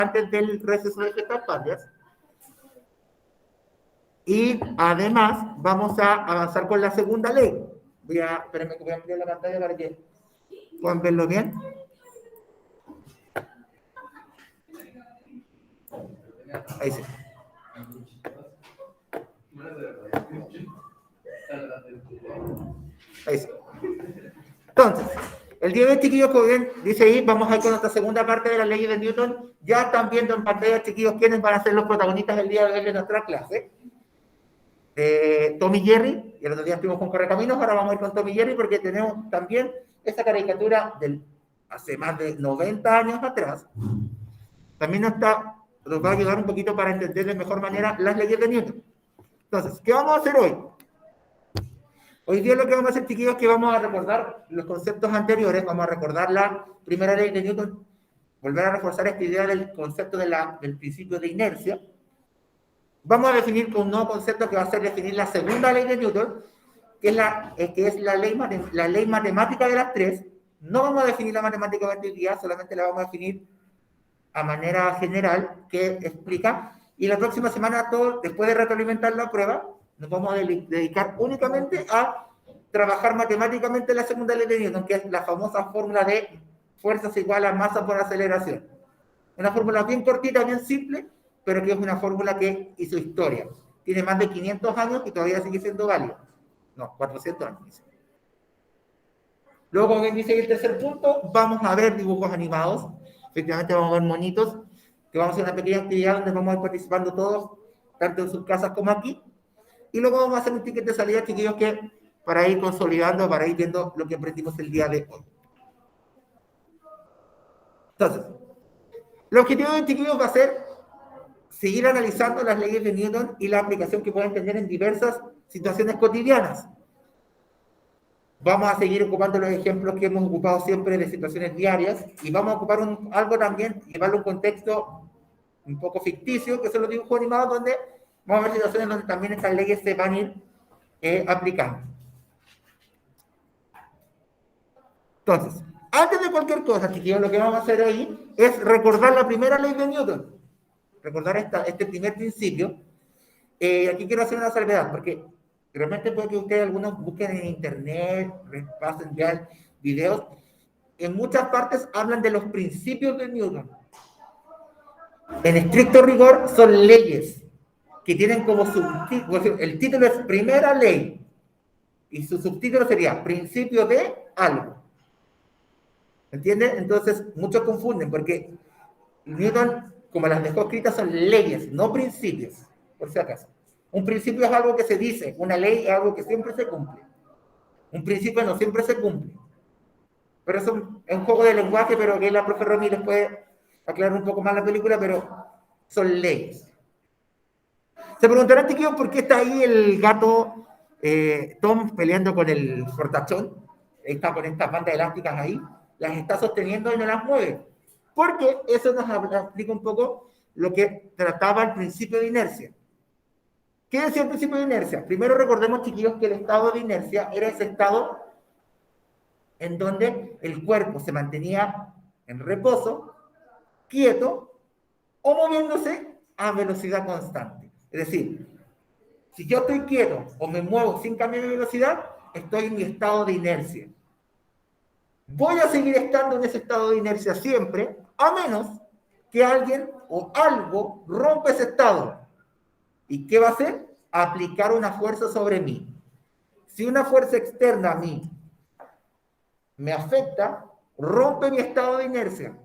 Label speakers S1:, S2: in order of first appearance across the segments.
S1: antes del receso de fiestas patrias. Y además vamos a avanzar con la segunda ley. Espérenme que voy a ampliar la pantalla para que puedan verlo bien. Ahí sí. Ahí sí. Entonces, el día de hoy, chiquillos, como bien dice ahí, vamos a ir con nuestra segunda parte de la ley de Newton. Ya están viendo en pantalla, chiquillos, quiénes van a ser los protagonistas del día de hoy de nuestra clase. Tom y Jerry, y el otro día estuvimos con Correcaminos, ahora vamos a ir con Tom y Jerry porque tenemos también esa caricatura del hace más de 90 años atrás. También nos va a ayudar un poquito para entender de mejor manera las leyes de Newton. Entonces, ¿qué vamos a hacer hoy? Hoy día lo que vamos a hacer, chiquillos, es que vamos a recordar los conceptos anteriores, vamos a recordar la primera ley de Newton, volver a reforzar esta idea del concepto del principio de inercia. Vamos a definir con un nuevo concepto que va a ser definir la segunda ley de Newton, que es la ley matemática de las tres. No vamos a definir la matemáticamente hoy día, solamente la vamos a definir a manera general, que explica, y la próxima semana, después de retroalimentar la prueba, nos vamos a dedicar únicamente a trabajar matemáticamente la segunda ley de Newton, que es la famosa fórmula de fuerzas igual a masa por aceleración. Una fórmula bien cortita, bien simple, pero que es una fórmula que hizo historia. Tiene más de 500 años y todavía sigue siendo válida. No, 400 años. Luego, como bien dice el tercer punto, vamos a ver dibujos animados. Efectivamente, vamos a ver monitos, que vamos a hacer una pequeña actividad donde vamos a ir participando todos, tanto en sus casas como aquí. Y luego vamos a hacer un ticket de salida, chiquillos, para ir consolidando, para ir viendo lo que aprendimos el día de hoy. Entonces, el objetivo de chiquillos va a ser seguir analizando las leyes de Newton y la aplicación que pueden tener en diversas situaciones cotidianas. Vamos a seguir ocupando los ejemplos que hemos ocupado siempre de situaciones diarias y vamos a ocupar algo también, llevarlo a un contexto un poco ficticio, que son los dibujos animados, donde vamos a ver situaciones donde también estas leyes se van a ir aplicando. Entonces, antes de cualquier cosa, chiquillos, lo que vamos a hacer ahí es recordar la primera ley de Newton, recordar este primer principio. Aquí quiero hacer una salvedad, porque realmente puede que ustedes algunos busquen en internet, pasen ya videos, en muchas partes hablan de los principios de Newton. En estricto rigor son leyes que tienen como subtítulo, el título es primera ley, y su subtítulo sería principio de algo. ¿Entienden? Entonces, muchos confunden, porque Newton, como las dejó escritas, son leyes, no principios, por si acaso. Un principio es algo que se dice, una ley es algo que siempre se cumple. Un principio no siempre se cumple. Pero eso es un juego de lenguaje, pero que la profe Romy les puede aclarar un poco más la película, pero son leyes. Se preguntarán, chiquillos, por qué está ahí el gato Tom peleando con el fortachón. Está con estas bandas elásticas ahí, las está sosteniendo y no las mueve. Porque eso nos explica un poco lo que trataba el principio de inercia. ¿Qué decía el principio de inercia? Primero recordemos, chiquillos, que el estado de inercia era ese estado en donde el cuerpo se mantenía en reposo, quieto o moviéndose a velocidad constante. Es decir, si yo estoy quieto o me muevo sin cambiar de velocidad, estoy en mi estado de inercia. Voy a seguir estando en ese estado de inercia siempre, a menos que alguien o algo rompa ese estado. ¿Y qué va a hacer? Aplicar una fuerza sobre mí. Si una fuerza externa a mí me afecta, rompe mi estado de inercia.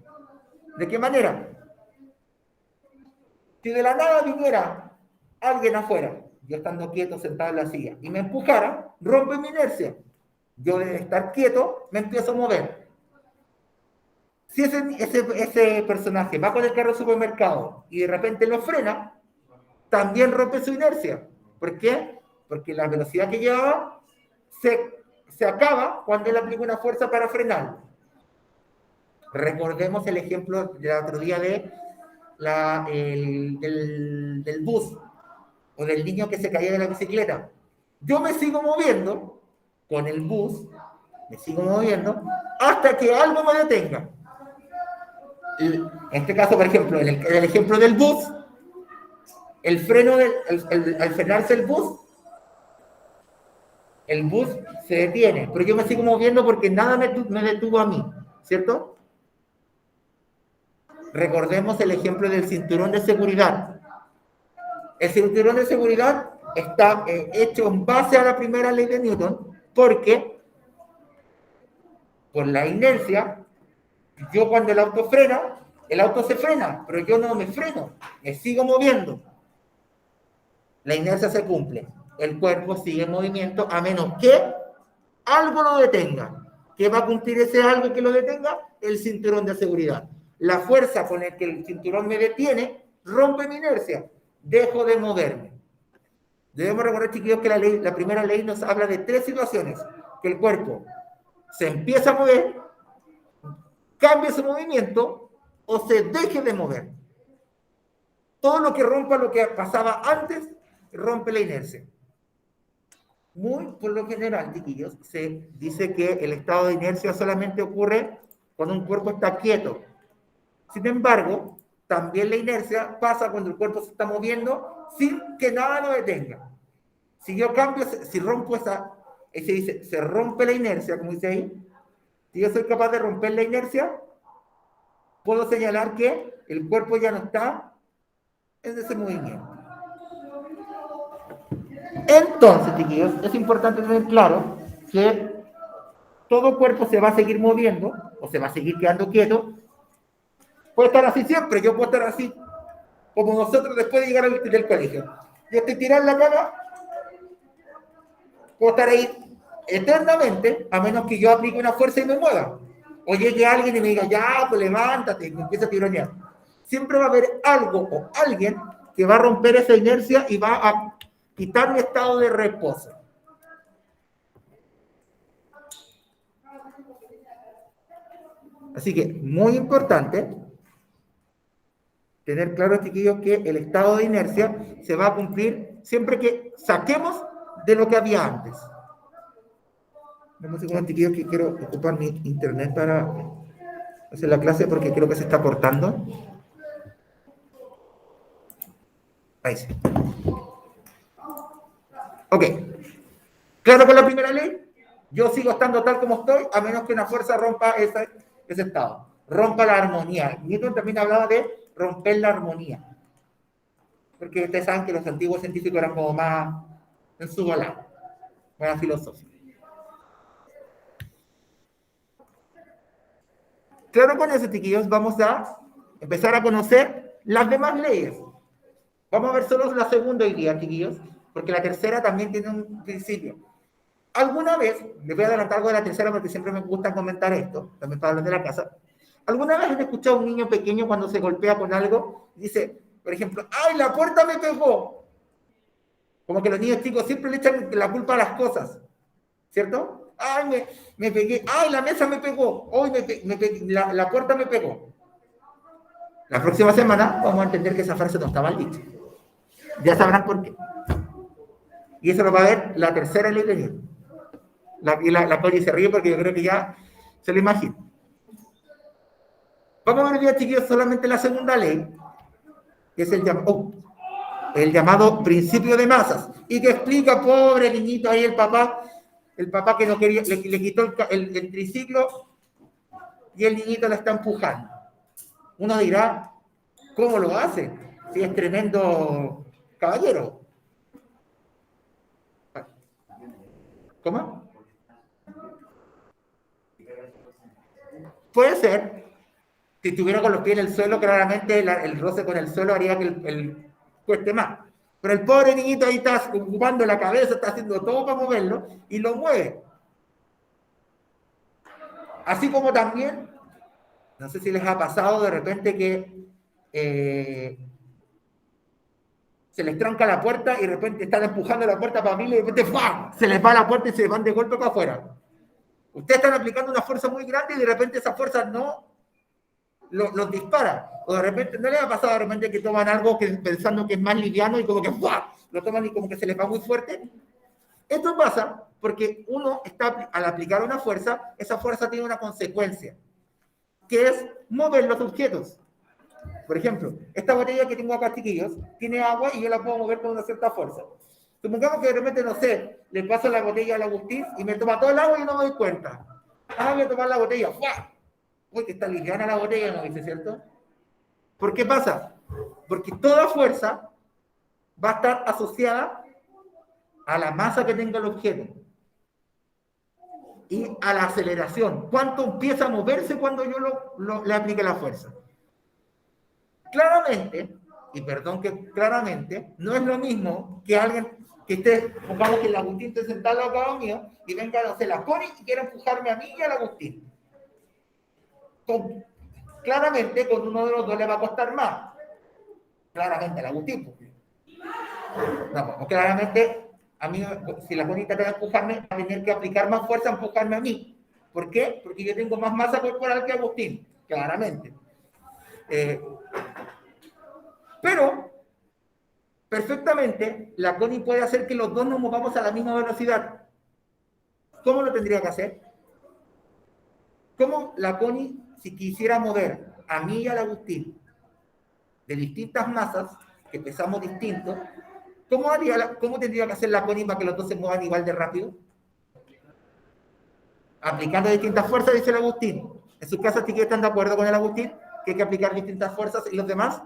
S1: ¿De qué manera? Si de la nada viniera alguien afuera, yo estando quieto sentado en la silla, y me empujara, rompe mi inercia. Yo de estar quieto me empiezo a mover. Si ese personaje va con el carro al supermercado y de repente lo frena, también rompe su inercia. ¿Por qué? Porque la velocidad que llevaba se acaba cuando él aplica una fuerza para frenarlo. Recordemos el ejemplo del otro día del bus o del niño que se caía de la bicicleta. Yo me sigo moviendo con el bus, me sigo moviendo hasta que algo me detenga. En este caso, por ejemplo, en el ejemplo del bus, el freno, al frenarse el bus se detiene, pero yo me sigo moviendo porque nada me detuvo a mí, ¿cierto? Recordemos el ejemplo del cinturón de seguridad. El cinturón de seguridad está hecho en base a la primera ley de Newton, porque por la inercia, yo cuando el auto se frena, pero yo no me freno, me sigo moviendo. La inercia se cumple, el cuerpo sigue en movimiento a menos que algo lo detenga. ¿Qué va a cumplir ese algo que lo detenga? El cinturón de seguridad. La fuerza con la que el cinturón me detiene rompe mi inercia, dejo de moverme. Debemos recordar, chiquillos, que la primera ley nos habla de 3 situaciones: que el cuerpo se empieza a mover, cambie su movimiento o se deje de mover. Todo lo que rompa lo que pasaba antes rompe la inercia. Muy por lo general, chiquillos, se dice que el estado de inercia solamente ocurre cuando un cuerpo está quieto. Sin embargo, también la inercia pasa cuando el cuerpo se está moviendo sin que nada lo detenga. Si yo cambio, si rompo se rompe la inercia, como dice ahí. Si yo soy capaz de romper la inercia, puedo señalar que el cuerpo ya no está en ese movimiento. Entonces, chiquillos, es importante tener claro que todo cuerpo se va a seguir moviendo o se va a seguir quedando quieto. Puede estar así siempre, yo puedo estar así, como nosotros después de llegar del colegio. Yo estoy tirado en la cama, puedo estar ahí eternamente, a menos que yo aplique una fuerza y me mueva. O llegue alguien y me diga, ya, pues levántate, y me empieza a tironear. Siempre va a haber algo o alguien que va a romper esa inercia y va a quitar mi estado de reposo. Así que, muy importante tener claro, chiquillos, que el estado de inercia se va a cumplir siempre que saquemos de lo que había antes. Vamos a segundo, chiquillos, que quiero ocupar mi internet para hacer la clase porque creo que se está cortando. Ahí sí. Ok. Claro con la primera ley, yo sigo estando tal como estoy, a menos que una fuerza rompa ese estado, rompa la armonía. Newton también hablaba de romper la armonía, porque ustedes saben que los antiguos científicos eran como más en su volada, más filosóficos. Claro, con eso, chiquillos, vamos a empezar a conocer las demás leyes. Vamos a ver solo la segunda hoy día, chiquillos, porque la tercera también tiene un principio. Alguna vez, les voy a adelantar algo de la tercera porque siempre me gusta comentar esto, también para hablar de la casa. ¿Alguna vez han escuchado a un niño pequeño cuando se golpea con algo? Dice, por ejemplo, ¡ay, la puerta me pegó! Como que los niños chicos siempre le echan la culpa a las cosas, ¿cierto? ¡Ay, me pegué! ¡Ay, la mesa me pegó! ¡Ay, la puerta me pegó! La próxima semana vamos a entender que esa frase no está mal dicha. Ya sabrán por qué. Y eso lo va a ver la tercera ley de Newton. La Cori se ríe porque yo creo que ya se lo imagina. Vamos a ver ya, chiquillos, solamente la segunda ley, que es el llamado principio de masas, y que explica, pobre niñito, ahí el papá que no quería, le quitó el triciclo y el niñito lo está empujando. Uno dirá, ¿cómo lo hace? Si es tremendo caballero. ¿Cómo? Puede ser. Si estuviera con los pies en el suelo, claramente el roce con el suelo haría que el cueste más. Pero el pobre niñito ahí está ocupando la cabeza, está haciendo todo para moverlo y lo mueve. Así como también, no sé si les ha pasado de repente que se les tranca la puerta y de repente están empujando la puerta para abrirla y de repente ¡fua! Se les va la puerta y se van de golpe para afuera. Ustedes están aplicando una fuerza muy grande y de repente esa fuerza no los dispara. O de repente, ¿no les ha pasado de repente que toman algo pensando que es más liviano y como que ¡fua! Lo toman y como que se les va muy fuerte? Esto pasa porque uno está, al aplicar una fuerza, esa fuerza tiene una consecuencia. que es mover los objetos. Por ejemplo, esta botella que tengo acá, chiquillos, tiene agua y yo la puedo mover con una cierta fuerza. Supongamos que de repente, no sé, le paso la botella al Agustín y me toma todo el agua y no me doy cuenta. Voy a tomar la botella. ¡Fua! Uy, que está liviana la botella, ¿no dice, cierto? ¿Por qué pasa? Porque toda fuerza va a estar asociada a la masa que tenga el objeto y a la aceleración. ¿Cuánto empieza a moverse cuando yo le aplique la fuerza? Claramente, y perdón que claramente, no es lo mismo que alguien que esté, pongamos que el Agustín esté sentado al lado mío y venga a hacer la Connie y quiera empujarme a mí y al Agustín. Claramente, con uno de los dos le va a costar más. Claramente al Agustín. No, pues, claramente, a mí, si la Connie trata de empujarme, va a tener que aplicar más fuerza a empujarme a mí. ¿Por qué? Porque yo tengo más masa corporal que Agustín. Claramente. Pero, perfectamente, la Connie puede hacer que los dos nos movamos a la misma velocidad. ¿Cómo lo tendría que hacer? ¿Cómo la Connie, si quisiera mover a mí y al Agustín de distintas masas, que pesamos distintos, ¿cómo tendría que hacer la Connie para que los dos se muevan igual de rápido? Aplicando distintas fuerzas, dice el Agustín. En sus casas, ¿sí están de acuerdo con el Agustín? Que hay que aplicar distintas fuerzas y los demás.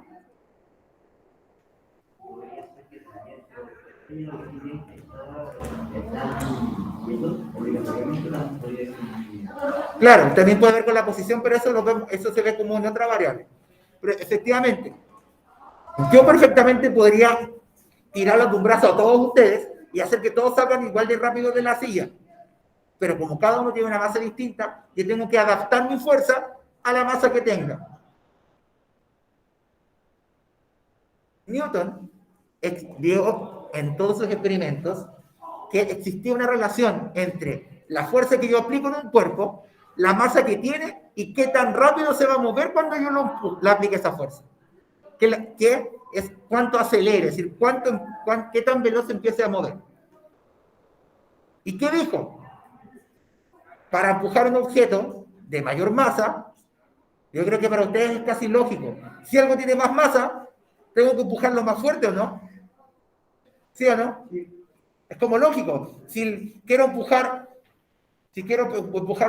S1: Claro, también puede ver con la posición, pero eso se ve como en otra variable. Pero efectivamente, yo perfectamente podría tirarlos de un brazo a todos ustedes y hacer que todos salgan igual de rápido de la silla. Pero como cada uno tiene una masa distinta, yo tengo que adaptar mi fuerza a la masa que tenga. Newton vio en todos sus experimentos que existía una relación entre la fuerza que yo aplico en un cuerpo, la masa que tiene y qué tan rápido se va a mover cuando yo le aplique esa fuerza. Que es cuánto acelere, es decir, qué tan veloz empiece a mover. ¿Y qué dijo? Para empujar un objeto de mayor masa, yo creo que para ustedes es casi lógico. Si algo tiene más masa, tengo que empujarlo más fuerte, ¿o no? ¿Sí o no? Es como lógico. Si quiero empujar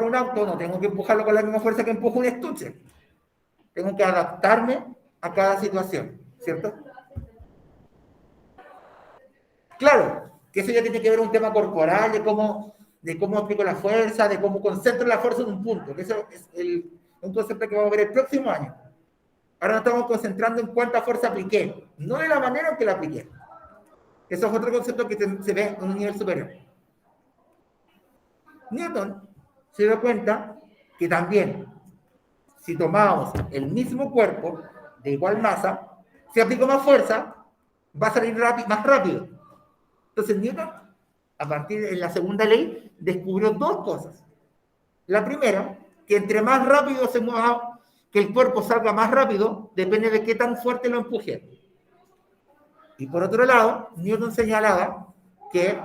S1: un auto, no tengo que empujarlo con la misma fuerza que empujo un estuche. Tengo que adaptarme a cada situación, ¿cierto? Claro, que eso ya tiene que ver un tema corporal, de cómo aplico la fuerza, de cómo concentro la fuerza en un punto, que eso es un concepto que vamos a ver el próximo año. Ahora nos estamos concentrando en cuánta fuerza apliqué, no de la manera en que la apliqué. Eso es otro concepto que se ve en un nivel superior. Newton se dio cuenta que también, si tomamos el mismo cuerpo de igual masa, si aplico más fuerza, va a salir más rápido. Entonces Newton, a partir de la segunda ley, descubrió dos cosas. La primera, que entre más rápido se mueva, que el cuerpo salga más rápido, depende de qué tan fuerte lo empuje. Y por otro lado, Newton señalaba que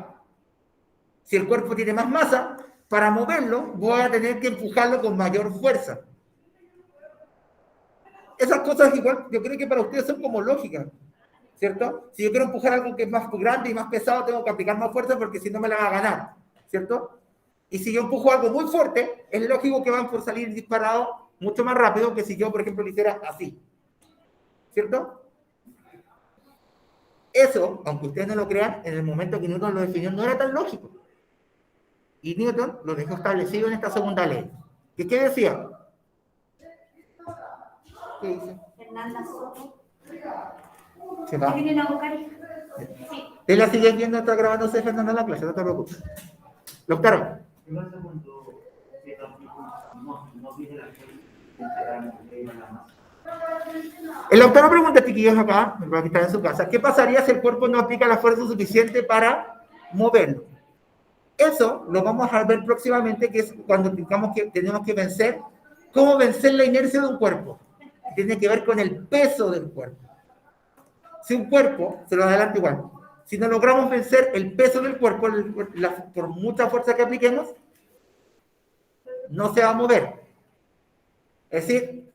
S1: si el cuerpo tiene más masa, para moverlo voy a tener que empujarlo con mayor fuerza. Esas cosas igual, yo creo que para ustedes son como lógicas, ¿cierto? Si yo quiero empujar algo que es más grande y más pesado, tengo que aplicar más fuerza porque si no me la va a ganar, ¿cierto? Y si yo empujo algo muy fuerte, es lógico que van por salir disparados mucho más rápido que si yo, por ejemplo, lo hiciera así, ¿cierto? Eso, aunque ustedes no lo crean, en el momento que Newton lo definió no era tan lógico. Y Newton lo dejó establecido en esta segunda ley. ¿Qué decía? ¿Qué dice?
S2: Fernanda Soto.
S1: ¿Se va?
S2: ¿Vienen a buscar? Sí.
S1: ¿Te la sigues viendo? Está grabándose Fernanda la clase, no te preocupes. ¿Lo optaron? El autor pregunta, chiquillos, acá, que están en su casa, ¿qué pasaría si el cuerpo no aplica la fuerza suficiente para moverlo? Eso lo vamos a ver próximamente, que es cuando tenemos que vencer, cómo vencer la inercia de un cuerpo. Tiene que ver con el peso del cuerpo. Si un cuerpo, se lo adelanto igual, si no logramos vencer el peso del cuerpo, por mucha fuerza que apliquemos, no se va a mover. Es decir,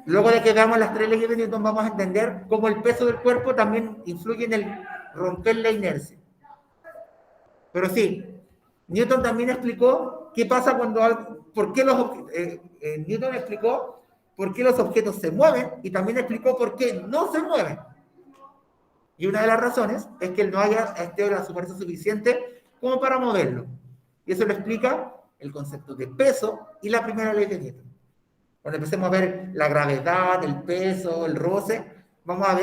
S1: luego de que veamos las tres leyes de Newton, vamos a entender cómo el peso del cuerpo también influye en el romper la inercia. Pero sí, Newton también explicó qué pasa cuando, por qué Newton explicó por qué los objetos se mueven y también explicó por qué no se mueven. Y una de las razones es que no haya la superficie suficiente como para moverlo. Y eso lo explica el concepto de peso y la primera ley de Newton. Cuando empecemos a ver la gravedad, el peso, el roce, vamos a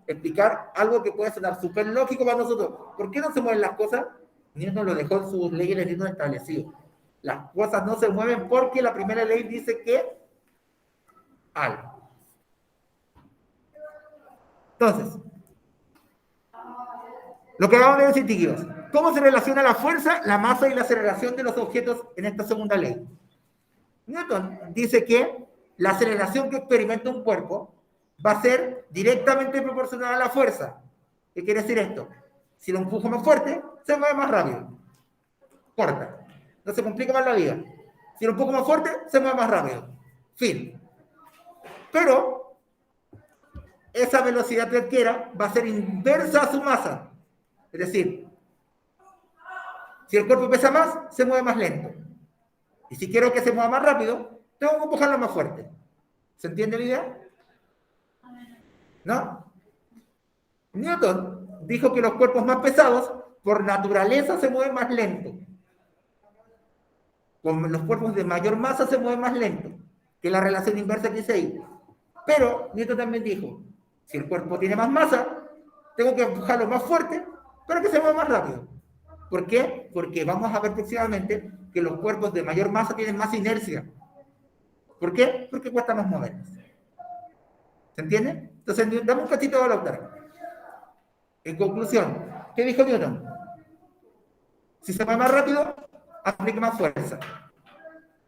S1: explicar algo que puede sonar súper lógico para nosotros. ¿Por qué no se mueven las cosas? Newton lo dejó en sus leyes de Newton establecido. Las cosas no se mueven porque la primera ley dice que algo. Entonces, lo que vamos a ver, científicos, ¿cómo se relaciona la fuerza, la masa y la aceleración de los objetos en esta segunda ley? Newton dice que la aceleración que experimenta un cuerpo va a ser directamente proporcional a la fuerza. ¿Qué quiere decir esto? Si lo empujo más fuerte, se mueve más rápido. Corta. No se complica más la vida. Si lo empujo más fuerte, se mueve más rápido. Fin. Pero esa velocidad que adquiera va a ser inversa a su masa. Es decir, si el cuerpo pesa más, se mueve más lento. Y si quiero que se mueva más rápido, tengo que empujarlo más fuerte. ¿Se entiende la idea? ¿No? Newton dijo que los cuerpos más pesados, por naturaleza, se mueven más lento. Con los cuerpos de mayor masa se mueven más lento, que la relación inversa que dice ahí. Pero Newton también dijo, si el cuerpo tiene más masa, tengo que empujarlo más fuerte para que se mueva más rápido. ¿Por qué? Porque vamos a ver próximamente que los cuerpos de mayor masa tienen más inercia. ¿Por qué? Porque cuesta más moverlos. ¿Se entiende? Entonces, dame un cachito a la autora. En conclusión, ¿qué dijo Newton? Si se mueve más rápido, aplique más fuerza.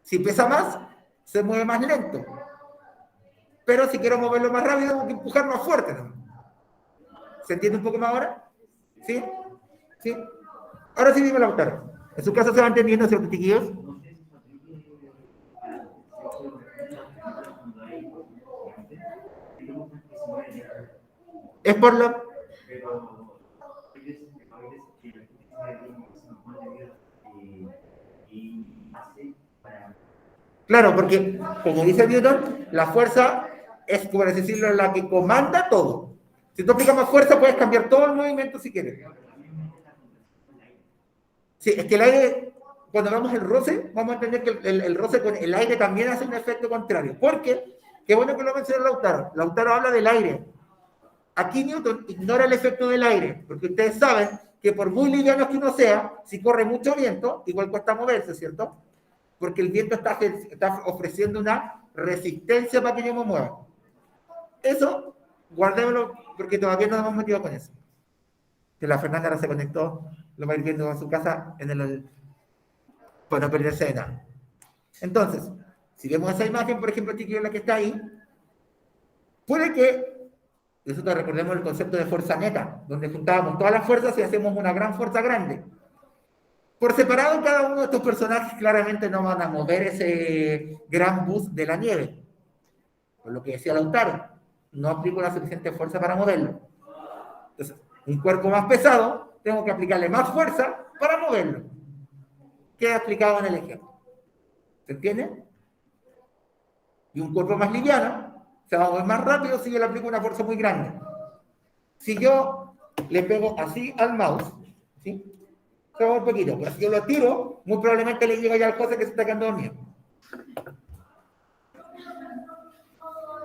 S1: Si pesa más, se mueve más lento. Pero si quiero moverlo más rápido, tengo que empujar más fuerte, ¿no? ¿Se entiende un poco más ahora? ¿Sí? ¿Sí? Ahora sí, dime la autora. En su caso se va entendiendo, ¿cierto, chiquillos? Es por lo... Claro, porque, como dice Newton, la fuerza es, como decirlo, la que comanda todo. Si tú aplicas más fuerza, puedes cambiar todo el movimiento si quieres. Sí, es que el aire, cuando vemos el roce, vamos a entender que el roce con el aire también hace un efecto contrario. Porque, qué bueno que lo mencionó Lautaro. Lautaro habla del aire. Aquí Newton ignora el efecto del aire, porque ustedes saben que por muy livianos que uno sea, si corre mucho viento, igual cuesta moverse, ¿cierto? Porque el viento está ofreciendo una resistencia para que yo me mueva. Eso, guardémoslo, porque todavía no nos hemos metido con eso. Que la Fernanda ahora se conectó, lo va a ir viendo en su casa para no perderse de nada. Entonces, si vemos esa imagen, por ejemplo, chiquillo, la que está ahí, puede que nosotros recordemos el concepto de fuerza neta, donde juntábamos todas las fuerzas y hacemos una gran fuerza grande. Por separado, cada uno de estos personajes claramente no van a mover ese gran bus de la nieve. Por lo que decía Lautaro, no aplico la suficiente fuerza para moverlo. Entonces, un cuerpo más pesado, tengo que aplicarle más fuerza para moverlo. Queda explicado en el ejemplo. ¿Se entiende? Y un cuerpo más liviano se va a mover más rápido si yo le aplico una fuerza muy grande. Si yo le pego así al mouse, ¿sí? Se va a mover un poquito, pero si yo lo tiro, muy probablemente le llega ya al cosa que se está quedando dormido.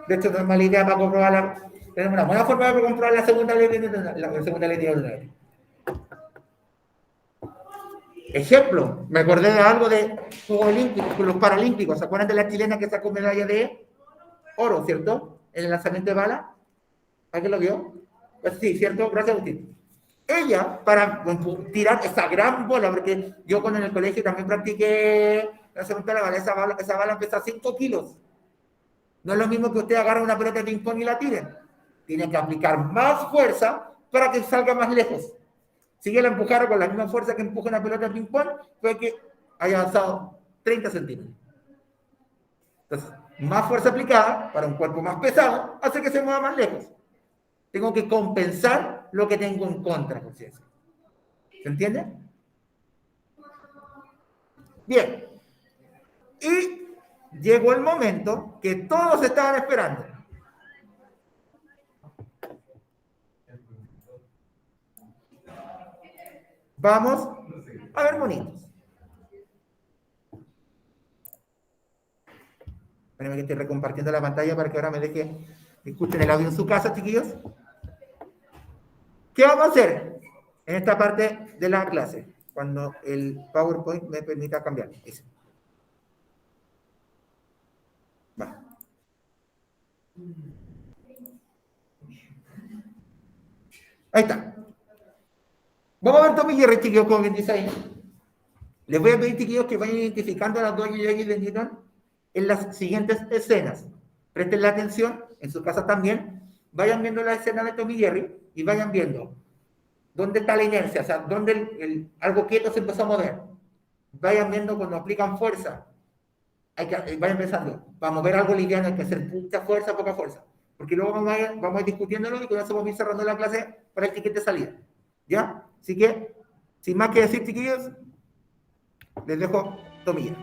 S1: De hecho, no es mala idea para comprobar tenemos una buena forma de comprobar la segunda ley de Newton. Ejemplo, me acordé de algo de Juegos Olímpicos, con los Paralímpicos. ¿Se acuerdan de la chilena que sacó medalla de oro, cierto? En el lanzamiento de bala. ¿Alguien lo vio? Pues sí, ¿cierto? Gracias, Agustín. Ella, para tirar esa gran bola, porque yo cuando en el colegio también practiqué lanzamiento de la bala, esa bala pesa 5 kilos. No es lo mismo que usted agarre una pelota de ping-pong y la tire. Tiene que aplicar más fuerza para que salga más lejos. Si yo la empujara con la misma fuerza que empuja una pelota de ping-pong, puede que haya avanzado 30 centímetros. Entonces, Más fuerza aplicada para un cuerpo más pesado hace que se mueva más lejos. Tengo que compensar lo que tengo en contra, conciencia. ¿Se entiende? Bien. Y llegó el momento que todos estaban esperando. Vamos a ver monitos. Espérenme que estoy recompartiendo la pantalla para que ahora me deje escuchen el audio en su casa, chiquillos. ¿Qué vamos a hacer en esta parte de la clase? Cuando el PowerPoint me permita cambiar. Eso. Va. Ahí está. Vamos a ver Tom y Jerry, chiquillos, como bien dice ahí. Les voy a pedir, chiquillos, que vayan identificando a las dos Jerry de Newton en las siguientes escenas. Presten la atención, en su casa también. Vayan viendo la escena de Tom y Jerry y vayan viendo dónde está la inercia, o sea, dónde algo quieto se empezó a mover. Vayan viendo cuando aplican fuerza. Vayan pensando, para mover algo liviano hay que hacer mucha fuerza, poca fuerza. Porque luego vamos a ir discutiéndolo y con eso vamos a ir cerrando la clase para el ticket de salida. ¿Ya? Así que, sin más que decir, chiquillos, les dejo Tomilla.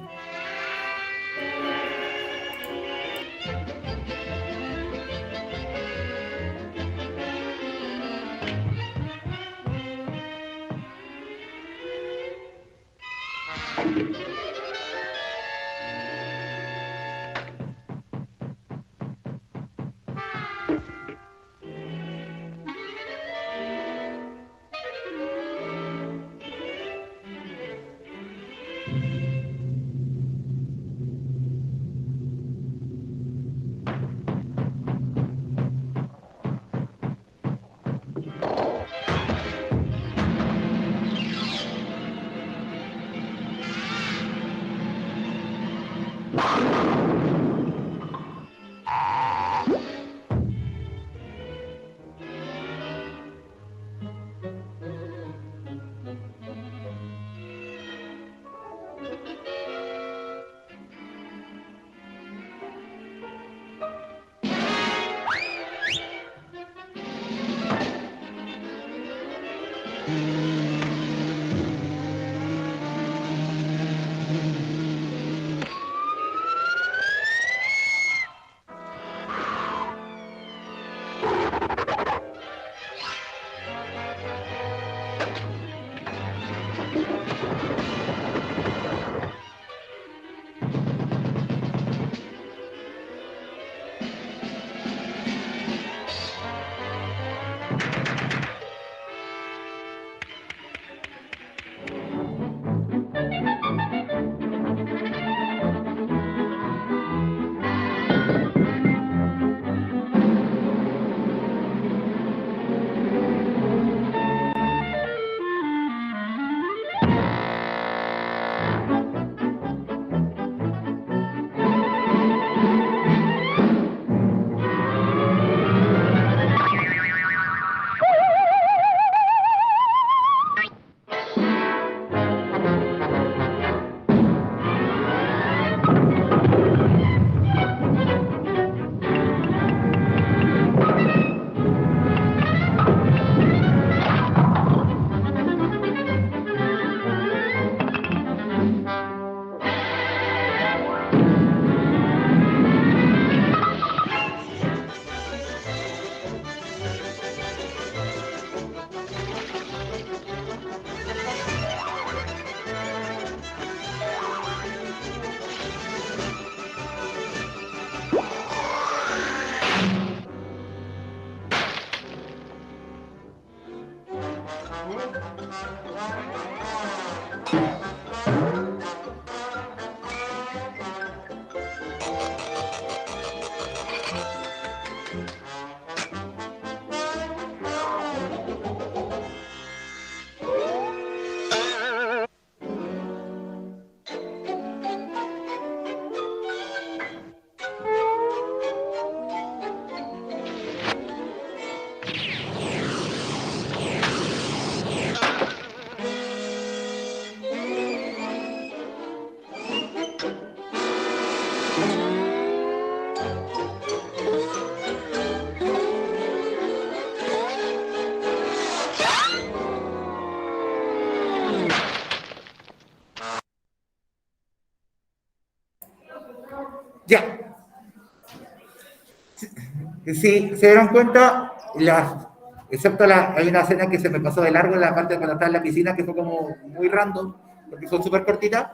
S1: Si se dieron cuenta, hay una escena que se me pasó de largo en la parte de cuando estaba en la piscina, que fue como muy random, porque son súper cortitas,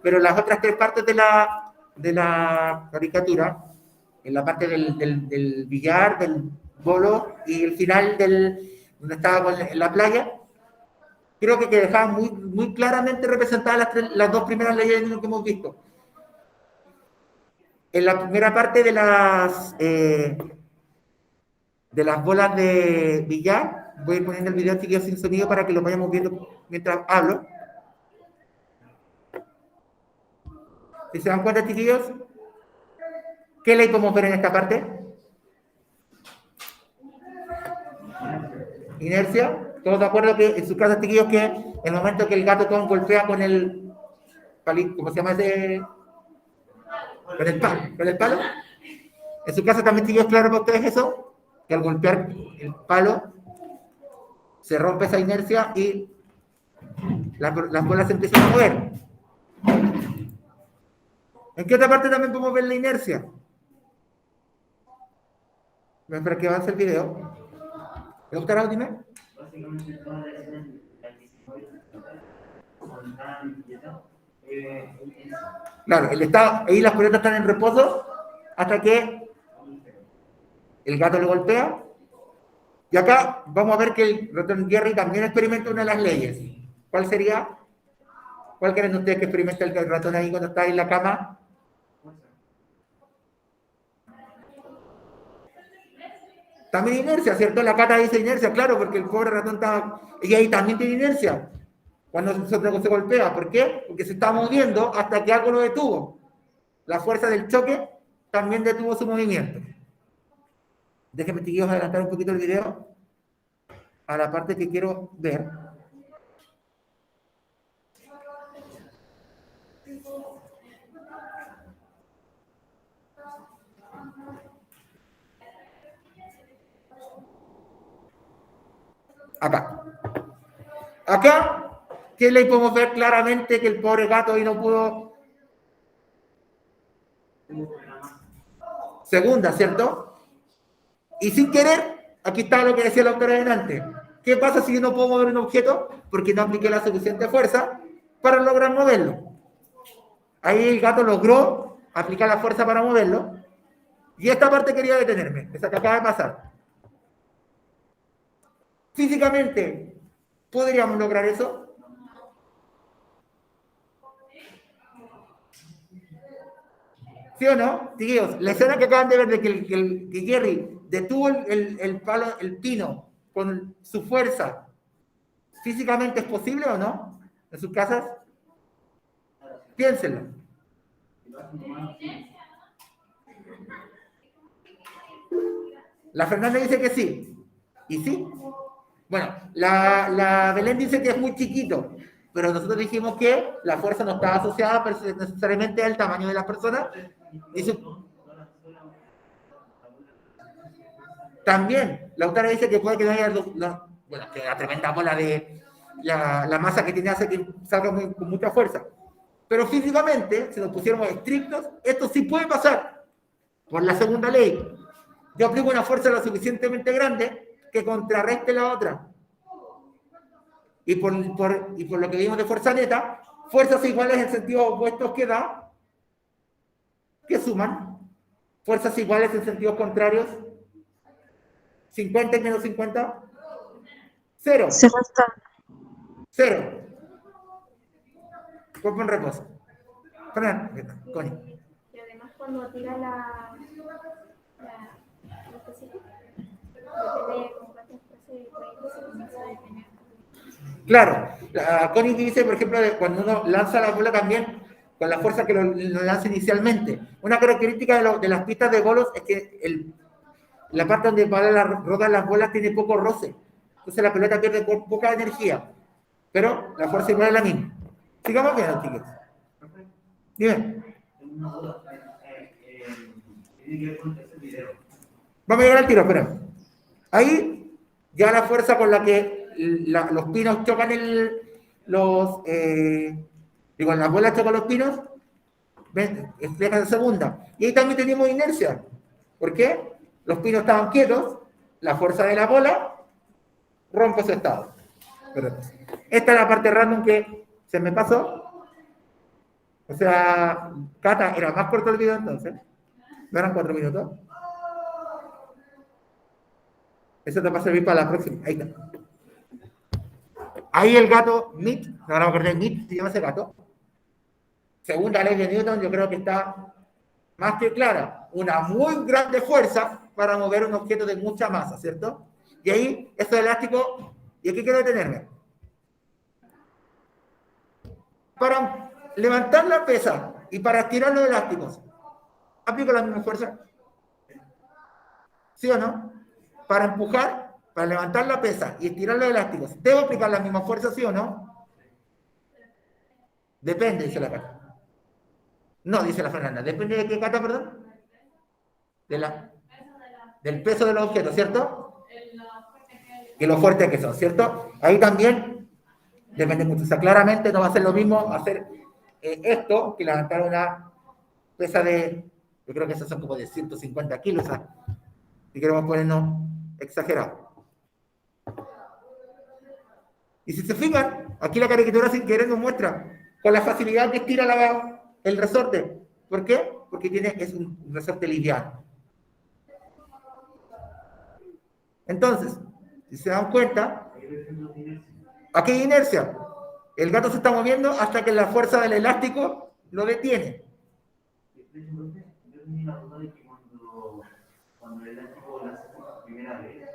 S1: pero las otras tres partes de la caricatura, en la parte del billar, del bolo y el final donde estaba en la playa, creo que dejaban muy claramente representadas las dos primeras leyes que hemos visto. En la primera parte de las bolas de billar, voy a ir poniendo el video chiquillos sin sonido para que lo vayamos viendo mientras hablo. Si se dan cuenta, chiquillos, ¿qué ley podemos ver en esta parte? Inercia. ¿Todos de acuerdo que en su casa, chiquillos, que en el momento que el gato todo golpea con el palito, ¿cómo se llama ese? Con el palo. En su casa también, chiquillos, claro para ustedes eso, que al golpear el palo se rompe esa inercia y las bolas se empiezan a mover. ¿En qué otra parte también podemos ver la inercia? Mientras que avance el video. ¿Le gustará, dime? Claro, ahí las pelotas están en reposo hasta que el gato le golpea. Y acá vamos a ver que el ratón Jerry también experimenta una de las leyes. ¿Cuál sería? ¿Cuál creen ustedes que experimenta el ratón ahí cuando está ahí en la cama? También inercia, ¿cierto? La Cata dice inercia, claro, porque el pobre ratón está... Y ahí también tiene inercia. Cuando se golpea. ¿Por qué? Porque se está moviendo hasta que algo lo detuvo. La fuerza del choque también detuvo su movimiento. Déjenme, chiquillos, adelantar un poquito el video a la parte que quiero ver. Acá, ¿qué ley podemos ver claramente que el pobre gato ahí no pudo? Segunda, ¿cierto? Y sin querer, aquí está lo que decía la autora delante. ¿Qué pasa si yo no puedo mover un objeto? Porque no apliqué la suficiente fuerza para lograr moverlo. Ahí el gato logró aplicar la fuerza para moverlo. Y esta parte quería detenerme, esa que acaba de pasar. Físicamente, ¿podríamos lograr eso? ¿Sí o no? Chiquillos, la escena que acaban de ver de que Jerry detuvo el palo, el pino, con su fuerza, ¿físicamente es posible o no? ¿En sus casas? Piénsenlo. La Fernanda dice que sí. ¿Y sí? Bueno, la Belén dice que es muy chiquito, pero nosotros dijimos que la fuerza no estaba asociada necesariamente al tamaño de las personas. También, la autora dice que puede que no haya bueno, que la tremenda bola de la masa que tiene hace que salga con mucha fuerza. Pero físicamente, si nos pusiéramos estrictos, esto sí puede pasar por la segunda ley. Yo aplico una fuerza lo suficientemente grande que contrarreste la otra. Y por lo que vimos de fuerza neta, fuerzas iguales en sentidos opuestos que suman. Fuerzas iguales en sentidos contrarios, 50 y menos 50, 0.
S3: Se resta.
S1: 0. Cuerpo en reposo. Connie.
S2: Y además cuando tira la cosita, depende de cómo cuántas frases se comienza a detener.
S1: Claro, Connie dice, por ejemplo, cuando uno lanza la bola también, con la fuerza que lo lanza inicialmente. Una característica de las pistas de bolos es que la parte donde rodan las bolas tiene poco roce. Entonces la pelota pierde poca energía. Pero la fuerza igual es la misma. Sigamos bien, chicos. Dime. Vamos a llegar al tiro, espera. Ahí ya la fuerza con la que los pinos chocan las bolas chocan los pinos, explican en segunda. Y ahí también tenemos inercia. ¿Por qué? Los pinos estaban quietos, la fuerza de la bola rompe su estado. Pero esta es la parte random que se me pasó. O sea, Cata, era más corto el video entonces. ¿No eran 4 minutos? Eso te va a servir para la próxima. Ahí está. Ahí el gato, Meat, ahora me acordé, Meat se llama ese gato. Según la ley de Newton, yo creo que está más que clara. Una muy grande fuerza para mover un objeto de mucha masa, ¿cierto? Y ahí, esto elástico, y aquí quiero detenerme. Para levantar la pesa y para estirar los elásticos, ¿aplico la misma fuerza? ¿Sí o no? Para empujar, para levantar la pesa y estirar los elásticos, ¿debo aplicar la misma fuerza, sí o no? Depende, dice la Cata. No, dice la Fernanda. ¿Depende de qué, Cata, perdón? Del peso de los objetos, ¿cierto? Y lo fuerte que son, ¿cierto? Ahí también depende mucho. O sea, claramente no va a ser lo mismo hacer esto que levantar una pesa de, yo creo que esas son como de 150 kilos, o sea, si queremos ponernos exagerados. Y si se fijan, aquí la caricatura sin querer nos muestra con la facilidad que estira el resorte. ¿Por qué? Porque es un resorte liviano. Entonces, si se dan cuenta, aquí hay inercia. El gato se está moviendo hasta que la fuerza del elástico lo detiene.
S3: Yo tenía la duda de que cuando el elástico lo hace por primera vez,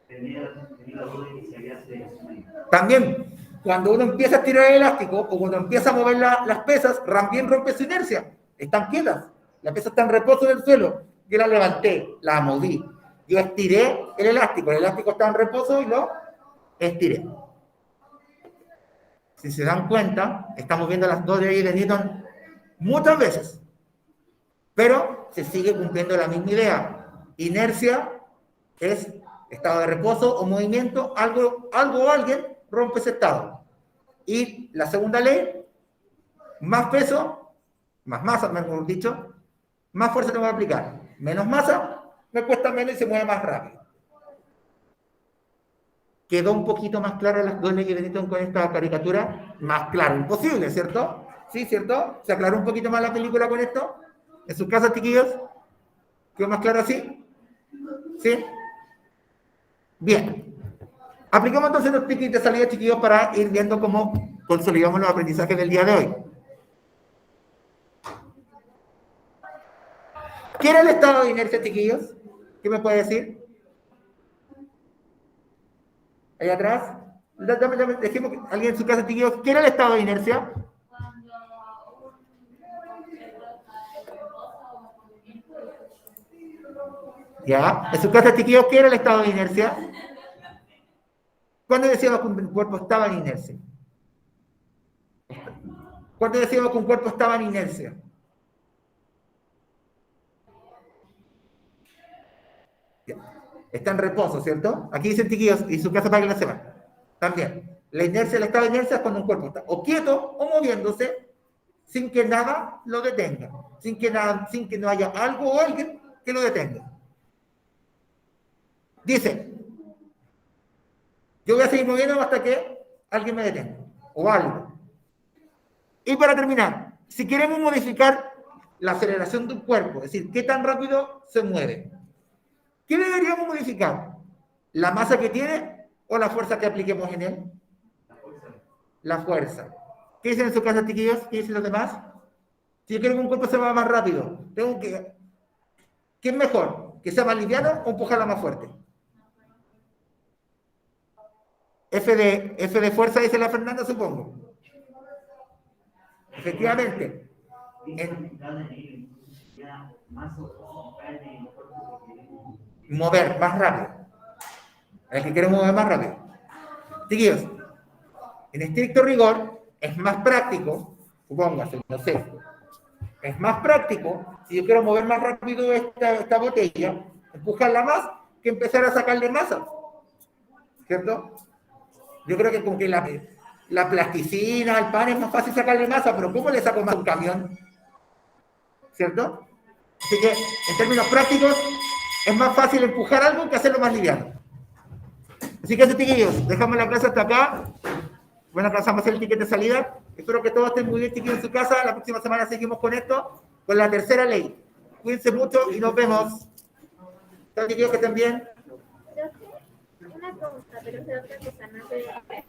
S3: tenía la duda de que se había seleccionado.
S1: También, cuando uno empieza a estirar el elástico o cuando empieza a mover las pesas, también rompe su inercia. Están quietas. La pesa está en reposo en el suelo. Yo la levanté, la moví. Yo estiré el elástico está en reposo y lo estiré. Si se dan cuenta, estamos viendo las dos leyes de Newton muchas veces, pero se sigue cumpliendo la misma idea. Inercia es estado de reposo o movimiento, algo o alguien rompe ese estado. Y la segunda ley, más peso, más masa, mejor dicho, más fuerza tengo que aplicar. Menos masa, me cuesta menos y se mueve más rápido. ¿Quedó un poquito más clara las dos leyes de Newton con esta caricatura? Más claro, imposible, ¿cierto? ¿Sí, cierto? ¿Se aclaró un poquito más la película con esto? ¿En sus casas, chiquillos? ¿Quedó más claro así? ¿Sí? Bien. Aplicamos entonces los tickets de salida, chiquillos, para ir viendo cómo consolidamos los aprendizajes del día de hoy. ¿Qué era el estado de inercia, chiquillos? ¿Qué me puede decir? Ahí atrás. Dejemos que alguien en su casa, chiquillos. ¿Qué era el estado de inercia? ¿Ya? En su casa, chiquillos, ¿qué era el estado de inercia? ¿Cuándo decíamos que un cuerpo estaba en inercia? ¿Cuándo decíamos que un cuerpo estaba en inercia? Ya. Está en reposo, ¿cierto? Aquí dicen, chiquillos, y su casa para que la sepan. También. La inercia, el estado de inercia es cuando un cuerpo está o quieto o moviéndose sin que nada lo detenga. Sin que no haya algo o alguien que lo detenga. Dice, yo voy a seguir moviendo hasta que alguien me detenga, o algo. Y para terminar, si queremos modificar la aceleración de un cuerpo, es decir, qué tan rápido se mueve, ¿qué deberíamos modificar? ¿La masa que tiene o la fuerza que apliquemos en él? La fuerza. ¿Qué dicen en su casa, chiquillos? ¿Qué dicen los demás? Si yo quiero que un cuerpo se mueva más rápido, ¿qué es mejor? ¿Que sea más liviano o empujarla más fuerte? F de fuerza, dice la Fernanda, supongo. Efectivamente. Mover más rápido. El que quiere mover más rápido. Chiquillos, en estricto rigor, es más práctico, supóngase, no sé, es más práctico, si yo quiero mover más rápido esta botella, empujarla más, que empezar a sacarle masa. ¿Cierto? Yo creo que como que la plasticina, el pan es más fácil sacarle masa, pero ¿cómo le saco más a un camión? ¿Cierto? Así que, en términos prácticos, Es más fácil empujar algo que hacerlo más liviano. Así que, chiquillos, dejamos la clase hasta acá. Bueno, pasamos a hacer el ticket de salida. Espero que todos estén muy bien, chiquillos, en su casa. La próxima semana seguimos con esto, con la tercera ley. Cuídense mucho y nos vemos. Chao, chiquillos, que estén bien.
S2: Creo que una pregunta, pero es de otra cosa, no es de